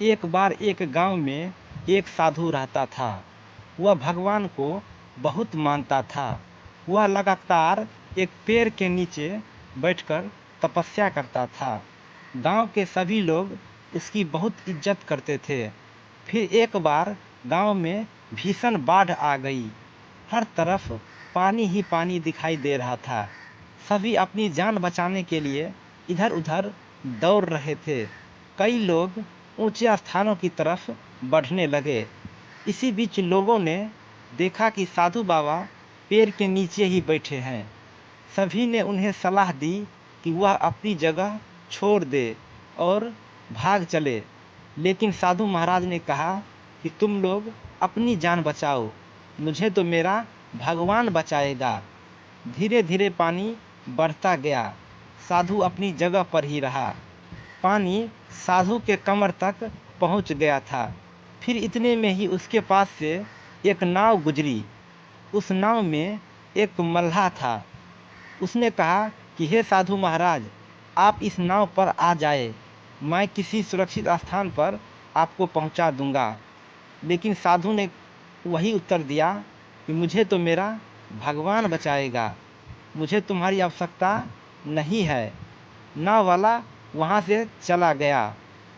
एक बार एक गांव में एक साधु रहता था। वह भगवान को बहुत मानता था। वह लगातार एक पेड़ के नीचे बैठकर तपस्या करता था। गांव के सभी लोग उसकी बहुत इज्जत करते थे। फिर एक बार गांव में भीषण बाढ़ आ गई। हर तरफ पानी ही पानी दिखाई दे रहा था। सभी अपनी जान बचाने के लिए इधर उधर दौड़ रहे थे। कई लोग ऊंचे स्थानों की तरफ बढ़ने लगे। इसी बीच लोगों ने देखा कि साधु बाबा पेड़ के नीचे ही बैठे हैं। सभी ने उन्हें सलाह दी कि वह अपनी जगह छोड़ दे और भाग चले। लेकिन साधु महाराज ने कहा कि तुम लोग अपनी जान बचाओ, मुझे तो मेरा भगवान बचाएगा। धीरे धीरे पानी बढ़ता गया। साधु अपनी जगह पर ही रहा। पानी साधु के कमर तक पहुंच गया था। फिर इतने में ही उसके पास से एक नाव गुजरी। उस नाव में एक मल्लाह था। उसने कहा कि हे साधु महाराज, आप इस नाव पर आ जाए, मैं किसी सुरक्षित स्थान पर आपको पहुंचा दूंगा। लेकिन साधु ने वही उत्तर दिया कि मुझे तो मेरा भगवान बचाएगा, मुझे तुम्हारी आवश्यकता नहीं है। नाव वाला वहाँ से चला गया।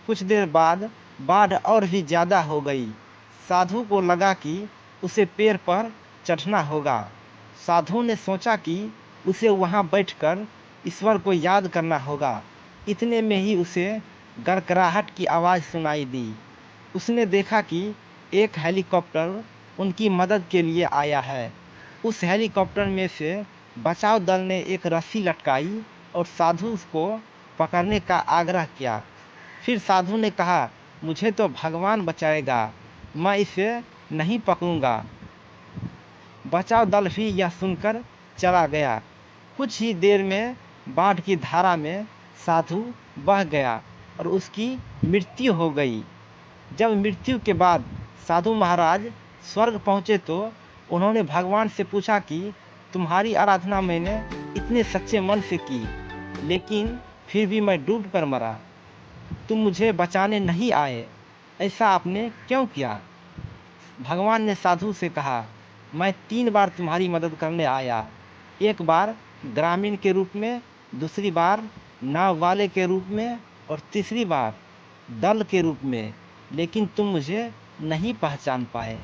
कुछ देर बाद बाढ़ और भी ज़्यादा हो गई। साधु को लगा कि उसे पेड़ पर चढ़ना होगा। साधु ने सोचा कि उसे वहाँ बैठकर ईश्वर को याद करना होगा। इतने में ही उसे गड़गड़ाहट की आवाज़ सुनाई दी। उसने देखा कि एक हेलीकॉप्टर उनकी मदद के लिए आया है। उस हेलीकॉप्टर में से बचाव दल ने एक रस्सी लटकाई और साधु उसको पकड़ने का आग्रह किया। फिर साधु ने कहा, मुझे तो भगवान बचाएगा, मैं इसे नहीं पकड़ूंगा। बचाव दल भी यह सुनकर चला गया। कुछ ही देर में बाढ़ की धारा में साधु बह गया और उसकी मृत्यु हो गई। जब मृत्यु के बाद साधु महाराज स्वर्ग पहुँचे तो उन्होंने भगवान से पूछा कि तुम्हारी आराधना मैंने इतने सच्चे मन से की, लेकिन फिर भी मैं डूब कर मरा। तुम मुझे बचाने नहीं आए, ऐसा आपने क्यों किया? भगवान ने साधु से कहा, मैं 3 बार तुम्हारी मदद करने आया। एक बार ग्रामीण के रूप में, दूसरी बार नाव वाले के रूप में और तीसरी बार दल के रूप में, लेकिन तुम मुझे नहीं पहचान पाए।